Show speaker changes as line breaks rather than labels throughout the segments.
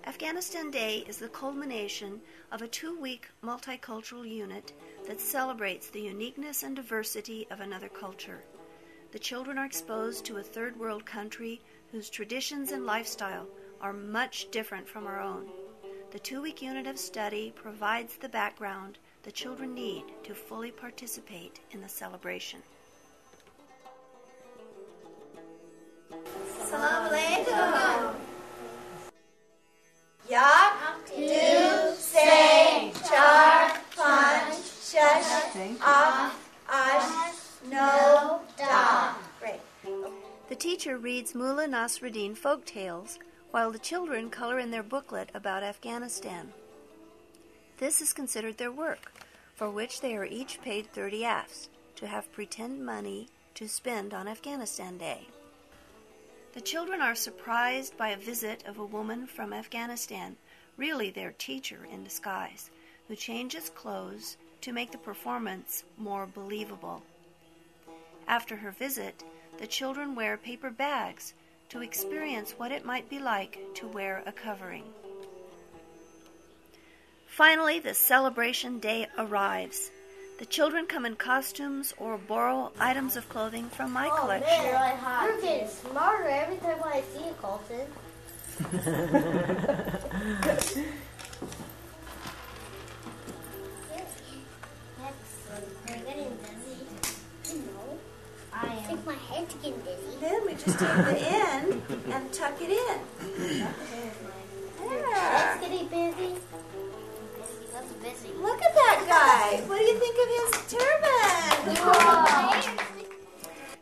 Afghanistan Day is the culmination of a 2-week multicultural unit that celebrates the uniqueness and diversity of another culture. The children are exposed to a third world country whose traditions and lifestyle are much different from our own. The 2-week unit of study provides the background the children need to fully participate in the celebration.
Assalamu alaikum. Yak, do, say, char, punch, shush, off, ash, no, da. Great.
The teacher reads Mullah Nasruddin folk tales while the children color in their booklet about Afghanistan. This is considered their work, for which they are each paid 30 afs to have pretend money to spend on Afghanistan Day. The children are surprised by a visit of a woman from Afghanistan, really their teacher in disguise, who changes clothes to make the performance more believable. After her visit, the children wear paper bags to experience what it might be like to wear a covering. Finally, the celebration day arrives. The children come in costumes or borrow items of clothing from my collection.
Man, you're getting smarter every time I see you, Colton. We're getting busy. No, I think my head's getting busy.
Then we just take it in and tuck it in.
It's getting busy. Busy.
Look at that guy. What do you think of his turban?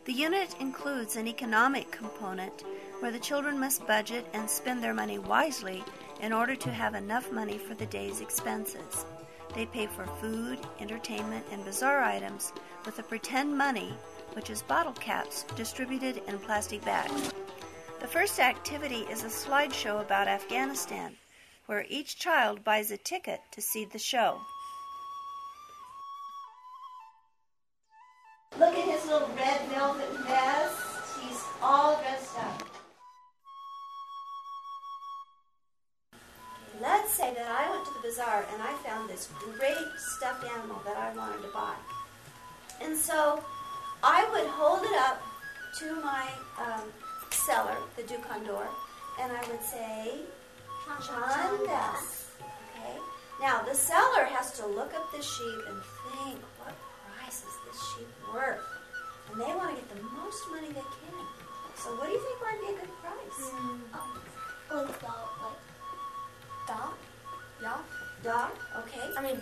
The unit includes an economic component where the children must budget and spend their money wisely in order to have enough money for the day's expenses. They pay for food, entertainment, and bazaar items with the pretend money, which is bottle caps distributed in plastic bags. The first activity is a slideshow about Afghanistan, where each child buys a ticket to see the show. Look at his little red velvet vest. He's all dressed up. Let's say that I went to the bazaar and I found this great stuffed animal that I wanted to buy. And so I would hold it up to my seller, the dukandor, and I would say, Chandas. Okay. Now the seller has to look up the sheep and think, what price is this sheep worth? And they want to get the most money they can. So what do you think might be a good price?
Da? Yeah?
Da. Okay.
I mean,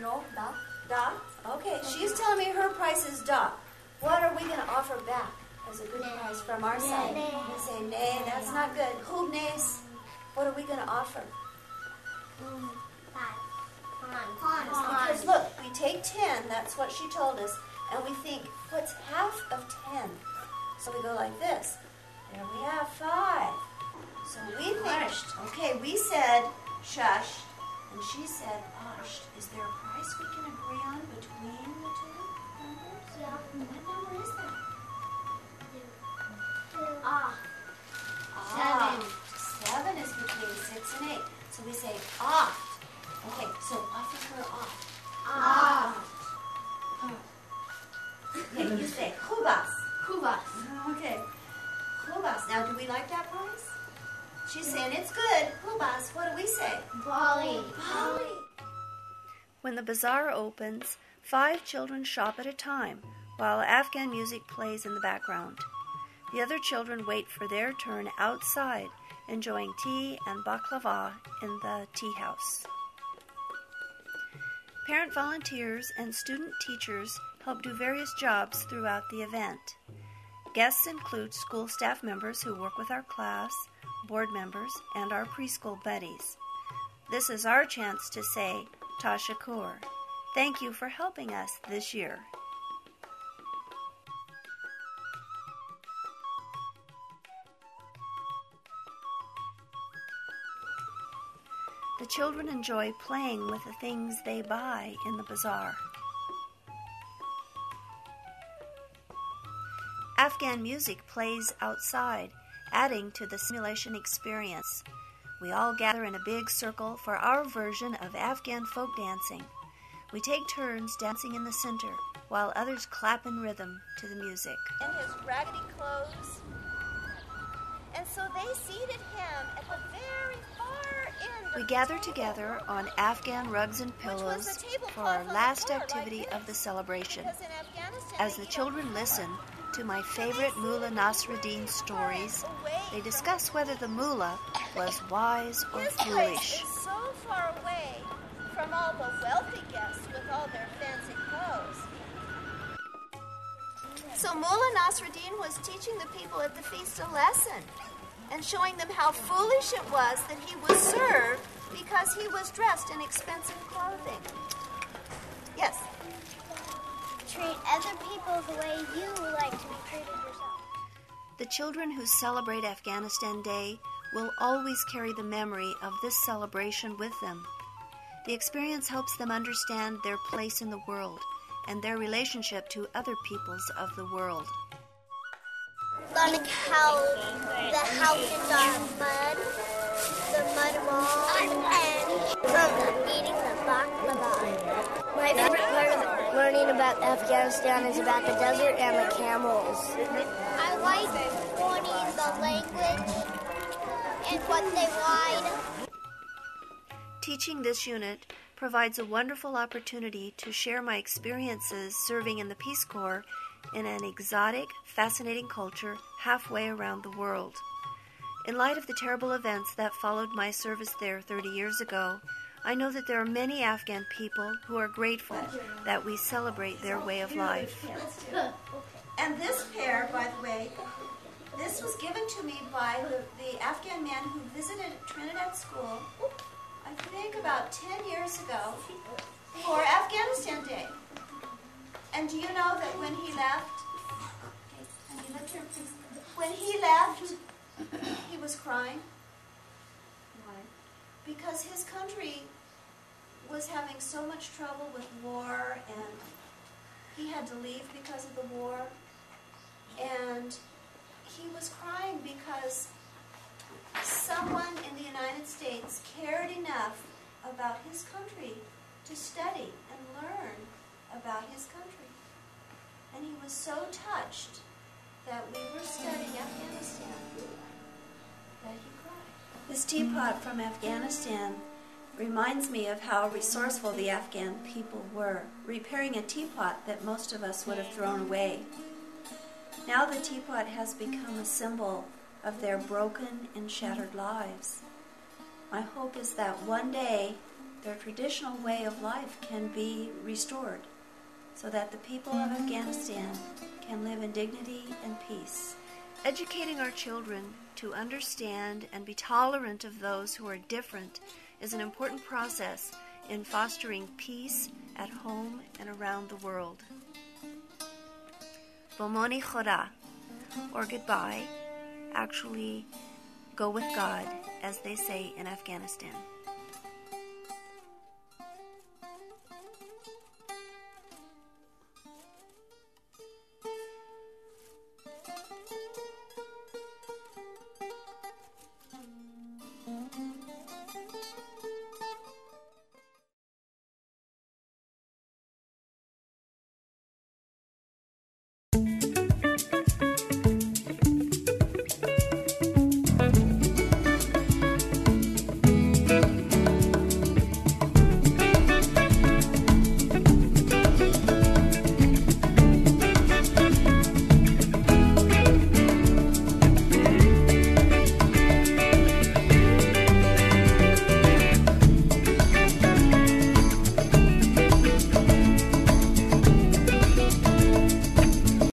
no, da.
Da. Okay. She's telling me her price is da. What are we going to offer back as a good price from our side? We say, nay, that's not good. Who nays? What are we going to offer? Because look, we take 10, that's what she told us, and we think, what's half of 10? So we go like this. There we have 5. So we finished. Okay, we said shush, and she said ashed. Is there a price we can agree on between the two numbers?
Yeah.
What number is that? 7 is between 6 and 8. So we say oft. Okay, so offer her oft.
Oft.
Okay, you say khubas.
Kubas.
Okay. Khubas. Now, do we like that price? She's saying it's good. Khubas. What do we say?
Bali.
When the bazaar opens, 5 children shop at a time while Afghan music plays in the background. The other children wait for their turn outside, enjoying tea and baklava in the tea house. Parent volunteers and student teachers help do various jobs throughout the event. Guests include school staff members who work with our class, board members, and our preschool buddies. This is our chance to say, Tashakur. Thank you for helping us this year. The children enjoy playing with the things they buy in the bazaar. Afghan music plays outside, adding to the simulation experience. we all gather in a big circle for our version of Afghan folk dancing. We take turns dancing in the center, while others clap in rhythm to the music.
In his raggedy clothes. And so they seated him at the very far end of
We
the
gather
table,
together on Afghan rugs and
which was
pillows
the tablecloth
for our
on the
last
floor
activity
like
of the
this.
celebration.
Because in Afghanistan,
As
they
the
eat
children
on
listen
flour.
to my
So
favorite
they
Mullah
seated
Nasruddin
way
stories,
far away
they
from
discuss whether the mullah was wise or
His place
foolish.
is so far away from all the wealthy guests with all their fancy clothes. So Mullah Nasruddin was teaching the people at the feast a lesson and showing them how foolish it was that he was served because he was dressed in expensive clothing. Yes.
Treat other people the way you like to be treated yourself.
The children who celebrate Afghanistan Day will always carry the memory of this celebration with them. The experience helps them understand their place in the world and their relationship to other peoples of the world.
Like how the houses are mud, the mud walls, and from eating the baklava. My favorite part of learning about Afghanistan is about the desert and the camels. I like learning the language and what they ride.
Teaching this unit provides a wonderful opportunity to share my experiences serving in the Peace Corps in an exotic, fascinating culture halfway around the world. In light of the terrible events that followed my service there 30 years ago, I know that there are many Afghan people who are grateful that we celebrate their way of life.
And this pair, by the way, this was given to me by the Afghan man who visited Trinidad school, I think about 10 years ago, for Afghanistan Day. And do you know that when he left, he was crying? Why? Because his country was having so much trouble with war, and he had to leave because of the war. And he was crying because someone in the United States cared enough about his country to study and learn about his country. And he was so touched that we were studying Afghanistan that he cried. This teapot from Afghanistan reminds me of how resourceful the Afghan people were, repairing a teapot that most of us would have thrown away. Now the teapot has become a symbol of their broken and shattered lives. My hope is that one day their traditional way of life can be restored so that the people of Afghanistan can live in dignity and peace.
Educating our children to understand and be tolerant of those who are different is an important process in fostering peace at home and around the world. Bomoni Khoda, or goodbye, actually go with God, as they say in Afghanistan.